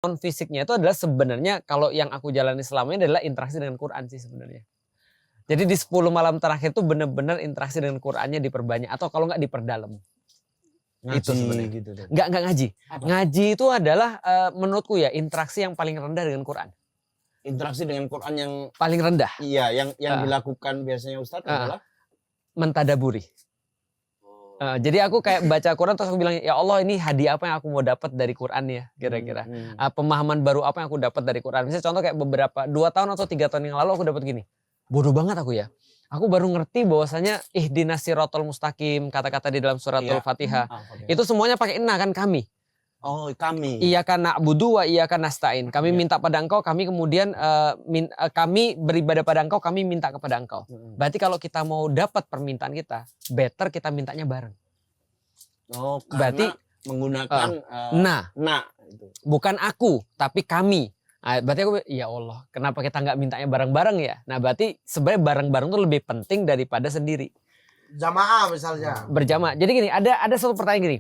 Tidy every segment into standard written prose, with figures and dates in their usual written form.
non fisiknya itu adalah sebenarnya kalau yang aku jalani selama ini adalah interaksi dengan Quran sih sebenarnya. Jadi di 10 malam terakhir itu benar-benar interaksi dengan Qurannya diperbanyak atau kalau nggak diperdalam. Ngaji, Itu sebenarnya. gitu. Nggak ngaji. Apa? Ngaji itu adalah menurutku ya interaksi yang paling rendah dengan Quran. Interaksi dengan Quran yang Paling rendah. iya yang dilakukan biasanya Ustadz adalah Mentadaburi. Jadi aku kayak baca Quran terus aku bilang, ya Allah ini hadiah apa yang aku mau dapat dari Quran ya kira-kira. Pemahaman baru apa yang aku dapat dari Quran. Misalnya contoh kayak beberapa 2 tahun atau 3 tahun yang lalu aku dapat gini. Bodoh banget aku ya. Aku baru ngerti bahwasanya ihdinas siratal mustaqim, kata-kata di dalam suratul Fatihah. Itu semuanya pakai inna kan kami. Oh, kami. Iyyaka na'budu wa iyyaka nasta'in. Kami minta pada Engkau, kami kemudian kami beribadah pada Engkau, kami minta kepada Engkau. Berarti kalau kita mau dapat permintaan kita, better kita mintanya bareng. Oh, berarti menggunakan itu. Bukan aku, tapi kami. Nah, berarti aku, ya Allah, kenapa kita nggak mintanya bareng-bareng ya? Nah, berarti sebenarnya bareng-bareng itu lebih penting daripada sendiri. Jamaah misalnya. Berjamaah. Jadi gini, ada satu pertanyaan gini.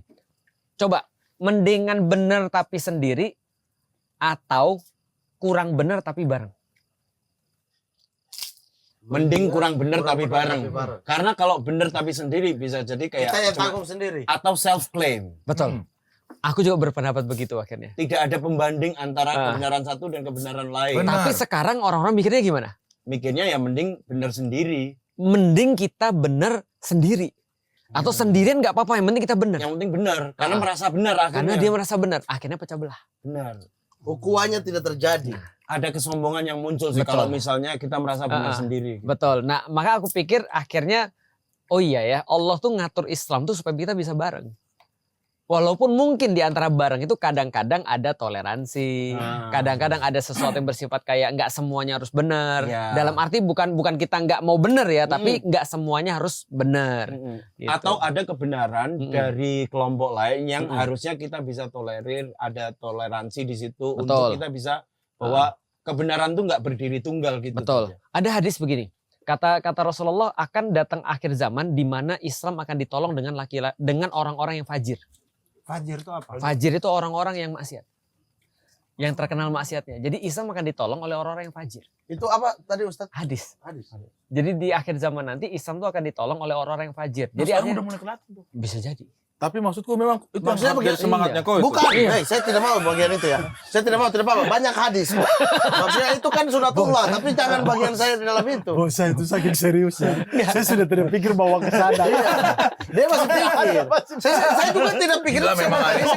Coba, mendingan benar tapi sendiri atau kurang benar tapi bareng? Mending kurang benar tapi bareng. Karena kalau benar tapi sendiri bisa jadi kayak kita yang tanggung sendiri atau self claim. Betul. Aku juga berpendapat begitu akhirnya. Tidak ada pembanding antara kebenaran satu dan kebenaran lain. Benar. Tapi sekarang orang-orang mikirnya gimana? Mikirnya ya mending benar sendiri. Mending kita benar sendiri. Atau sendirian nggak apa-apa, yang penting kita benar. Yang penting benar, karena merasa benar akhirnya. Karena dia merasa benar, akhirnya pecah belah. Benar. Ukuannya tidak terjadi. Ada kesombongan yang muncul sih kalau misalnya kita merasa benar sendiri. Betul. Nah, maka aku pikir akhirnya, oh iya ya, Allah tuh ngatur Islam tuh supaya kita bisa bareng. Walaupun mungkin di antara bareng itu kadang-kadang ada toleransi, kadang-kadang ada sesuatu yang bersifat kayak nggak semuanya harus benar. Ya. Dalam arti bukan kita nggak mau benar ya, tapi nggak semuanya harus benar. Gitu. Atau ada kebenaran dari kelompok lain yang harusnya kita bisa tolerir, ada toleransi di situ. Betul. Untuk kita bisa bahwa kebenaran tuh nggak berdiri tunggal gitu. Betul. Ada hadis begini. Kata Rasulullah, akan datang akhir zaman di mana Islam akan ditolong dengan orang-orang yang fajir. Fajir itu apa? Fajir itu orang-orang yang maksiat. Yang terkenal maksiatnya. Jadi Islam akan ditolong oleh orang-orang yang fajir. Itu apa tadi Ustadz? Hadis. Hadis. Jadi di akhir zaman nanti Islam itu akan ditolong oleh orang-orang yang fajir. Jadi Jadi udah mulai kelihatan tuh. bisa jadi. Tapi maksudku memang itu Maksudnya yang begitu, semangatnya kau itu. Bukan, saya tidak mau bagian itu ya. Saya tidak mau, banyak hadis. Maksudnya itu kan sunatullah, tapi jangan bagian saya di dalam itu. Bos saya itu saking seriusnya. Saya sudah tidak pikir bawa ke sana. Dia masih pikir. Saya juga tidak pikir Gila, memang sama hadis.